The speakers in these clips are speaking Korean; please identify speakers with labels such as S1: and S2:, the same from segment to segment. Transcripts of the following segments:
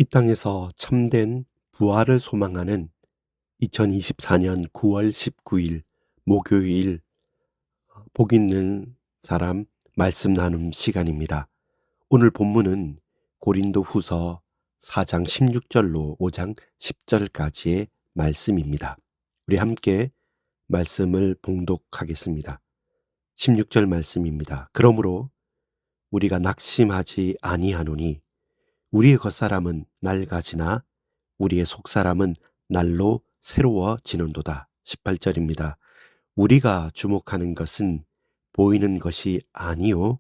S1: 이 땅에서 참된 부활을 소망하는 2024년 9월 19일 목요일 복 있는 사람 말씀 나눔 시간입니다. 오늘 본문은 고린도 후서 4장 16절로 5장 10절까지의 말씀입니다. 우리 함께 말씀을 봉독하겠습니다. 16절 말씀입니다. 그러므로 우리가 낙심하지 아니하노니 우리의 겉사람은 낡아지나 우리의 속사람은 날로 새로워지는도다. 18절입니다. 우리가 주목하는 것은 보이는 것이 아니요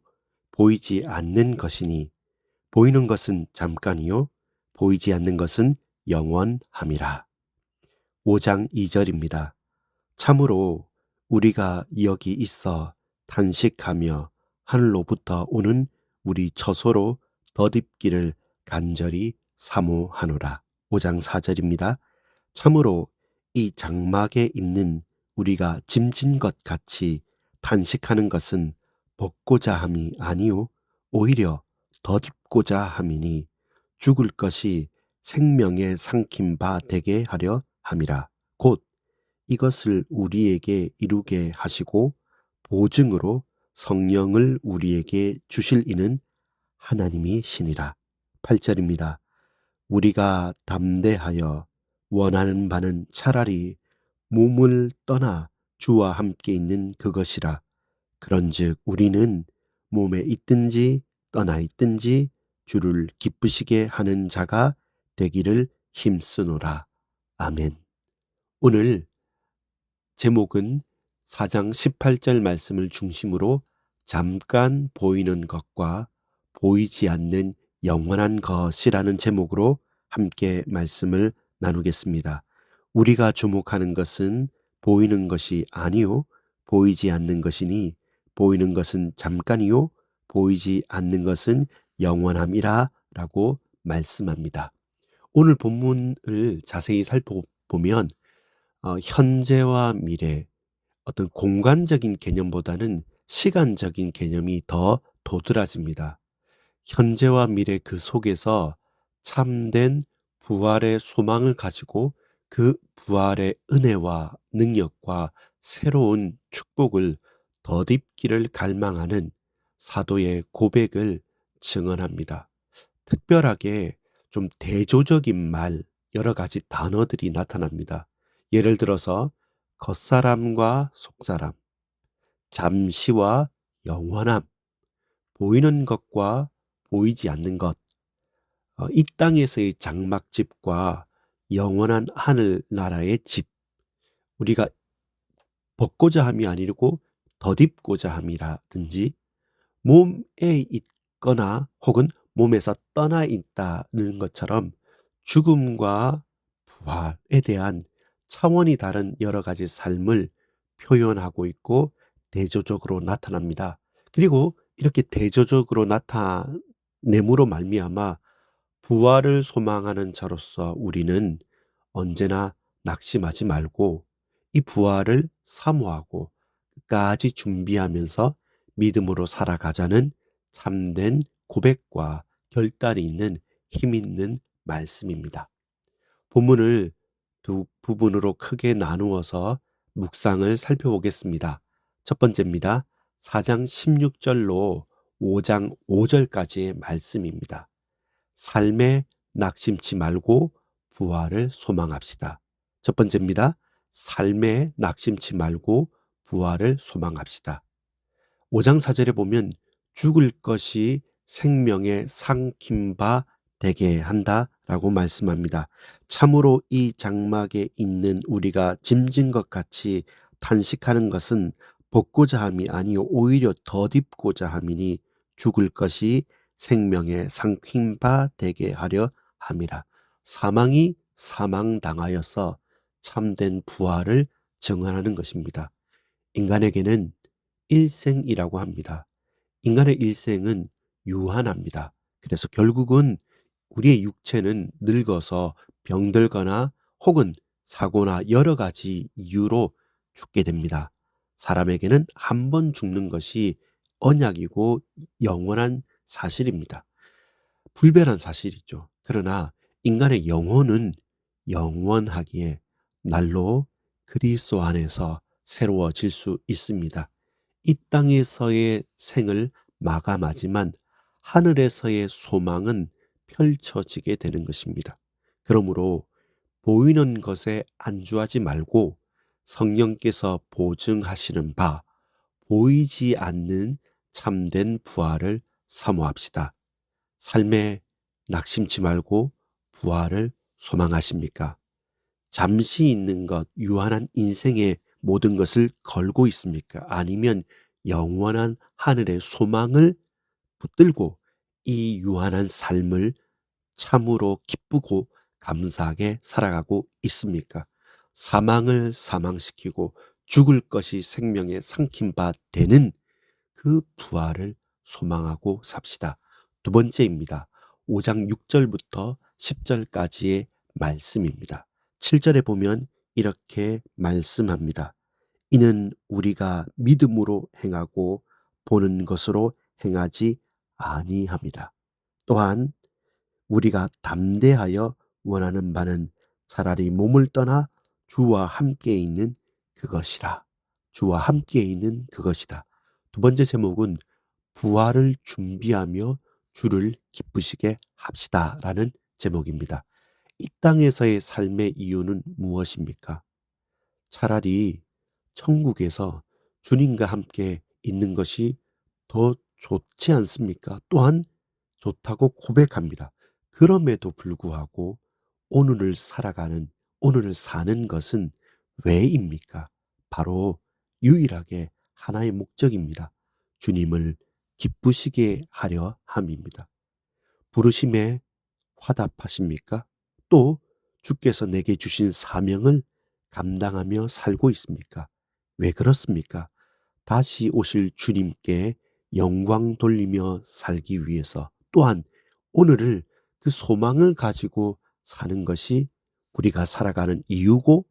S1: 보이지 않는 것이니 보이는 것은 잠깐이요 보이지 않는 것은 영원함이라. 5장 2절입니다. 참으로 우리가 여기 있어 탄식하며 하늘로부터 오는 우리 처소로 덧입기를 간절히 사모하노라. 5장 4절입니다. 참으로 이 장막에 있는 우리가 짐진 것 같이 탄식하는 것은 벗고자 함이 아니요 오히려 덧입고자 함이니 죽을 것이 생명에 삼킨 바 되게 하려 함이라. 곧 이것을 우리에게 이루게 하시고 보증으로 성령을 우리에게 주실 이는 하나님이시니라. 8절입니다. 우리가 담대하여 원하는 바는 차라리 몸을 떠나 주와 함께 있는 그것이라. 그런즉 우리는 몸에 있든지 떠나 있든지 주를 기쁘시게 하는 자가 되기를 힘쓰노라. 아멘. 오늘 제목은 4장 18절 말씀을 중심으로 잠깐 보이는 것과 보이지 않는 영원한 것이라는 제목으로 함께 말씀을 나누겠습니다. 우리가 주목하는 것은 보이는 것이 아니요 보이지 않는 것이니 보이는 것은 잠깐이요 보이지 않는 것은 영원함이라 라고 말씀합니다. 오늘 본문을 자세히 살펴보면 현재와 미래, 어떤 공간적인 개념보다는 시간적인 개념이 더 도드라집니다. 현재와 미래 그 속에서 참된 부활의 소망을 가지고 그 부활의 은혜와 능력과 새로운 축복을 덧입기를 갈망하는 사도의 고백을 증언합니다. 특별하게 좀 대조적인 말, 여러 가지 단어들이 나타납니다. 예를 들어서 겉사람과 속사람, 잠시와 영원함, 보이는 것과 보이지 않는 것, 이 땅에서의 장막집과 영원한 하늘나라의 집, 우리가 벗고자 함이 아니고 덧입고자 함이라든지 몸에 있거나 혹은 몸에서 떠나 있다는 것처럼 죽음과 부활에 대한 차원이 다른 여러 가지 삶을 표현하고 있고 대조적으로 나타납니다. 그리고 이렇게 대조적으로 나타냄으로 말미암아 부활을 소망하는 자로서 우리는 언제나 낙심하지 말고 이 부활을 사모하고 끝까지 준비하면서 믿음으로 살아가자는 참된 고백과 결단이 있는 힘 있는 말씀입니다. 본문을 두 부분으로 크게 나누어서 묵상을 살펴보겠습니다. 첫 번째입니다. 4장 16절로 5장 5절까지의 말씀입니다. 삶에 낙심치 말고 부활을 소망합시다. 첫 번째입니다. 삶에 낙심치 말고 부활을 소망합시다. 5장 4절에 보면 죽을 것이 생명에 삼킨 바 되게 한다라고 말씀합니다. 참으로 이 장막에 있는 우리가 짐진 것 같이 탄식하는 것은 벗고자 함이 아니요 오히려 덧입고자 함이니 죽을 것이 생명에 삼킨 바 되게 하려 함이라. 사망이 사망당하여서 참된 부활을 증언하는 것입니다. 인간에게는 일생이라고 합니다. 인간의 일생은 유한합니다. 그래서 결국은 우리의 육체는 늙어서 병들거나 혹은 사고나 여러 가지 이유로 죽게 됩니다. 사람에게는 한 번 죽는 것이 언약이고 영원한 사실입니다. 불변한 사실이죠. 그러나 인간의 영혼은 영원하기에 날로 그리스도 안에서 새로워질 수 있습니다. 이 땅에서의 생을 마감하지만 하늘에서의 소망은 펼쳐지게 되는 것입니다. 그러므로 보이는 것에 안주하지 말고 성령께서 보증하시는 바 보이지 않는 참된 부활을 사모합시다. 삶에 낙심치 말고 부활을 소망하십니까? 잠시 있는 것, 유한한 인생의 모든 것을 걸고 있습니까? 아니면 영원한 하늘의 소망을 붙들고 이 유한한 삶을 참으로 기쁘고 감사하게 살아가고 있습니까? 사망을 사망시키고 죽을 것이 생명에 삼킨 바 되는 그 부활을 소망하고 삽시다. 두 번째입니다. 5장 6절부터 10절까지의 말씀입니다. 7절에 보면 이렇게 말씀합니다. 이는 우리가 믿음으로 행하고 보는 것으로 행하지 아니함이라. 또한 우리가 담대하여 원하는 바는 차라리 몸을 떠나 주와 함께 있는 그것이라. 주와 함께 있는 그것이다. 두 번째 제목은 부활을 준비하며 주를 기쁘시게 합시다라는 제목입니다. 이 땅에서의 삶의 이유는 무엇입니까? 차라리 천국에서 주님과 함께 있는 것이 더 좋지 않습니까? 또한 좋다고 고백합니다. 그럼에도 불구하고 오늘을 살아가는, 오늘을 사는 것은 왜입니까? 바로 유일하게 하나의 목적입니다. 주님을 기쁘시게 하려 함입니다. 부르심에 화답하십니까? 또 주께서 내게 주신 사명을 감당하며 살고 있습니까? 왜 그렇습니까? 다시 오실 주님께 영광 돌리며 살기 위해서 또한 오늘을 그 소망을 가지고 사는 것이 우리가 살아가는 이유고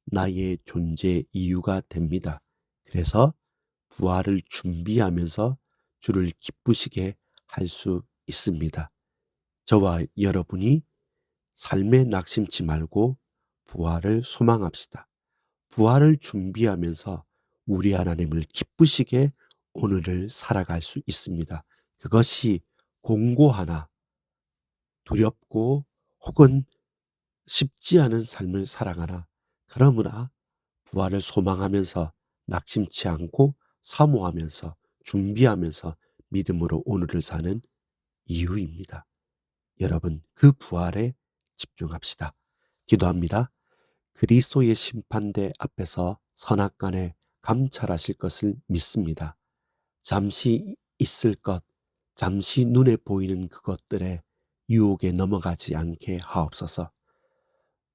S1: 나의 존재 이유가 됩니다. 그래서 부활을 준비하면서 주를 기쁘시게 할 수 있습니다. 저와 여러분이 삶에 낙심치 말고 부활을 소망합시다. 부활을 준비하면서 우리 하나님을 기쁘시게 오늘을 살아갈 수 있습니다. 그것이 공고하나 두렵고 혹은 쉽지 않은 삶을 살아가나 그러므나 부활을 소망하면서 낙심치 않고 사모하면서 준비하면서 믿음으로 오늘을 사는 이유입니다. 여러분 그 부활에 집중합시다. 기도합니다. 그리스도의 심판대 앞에서 선악간에 감찰하실 것을 믿습니다. 잠시 있을 것, 잠시 눈에 보이는 그것들에 유혹에 넘어가지 않게 하옵소서.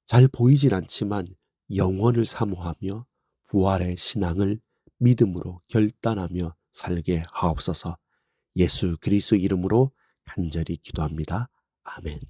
S1: 잘 보이진 않지만 영원을 사모하며 부활의 신앙을 믿음으로 결단하며 살게 하옵소서. 예수 그리스도 이름으로 간절히 기도합니다. 아멘.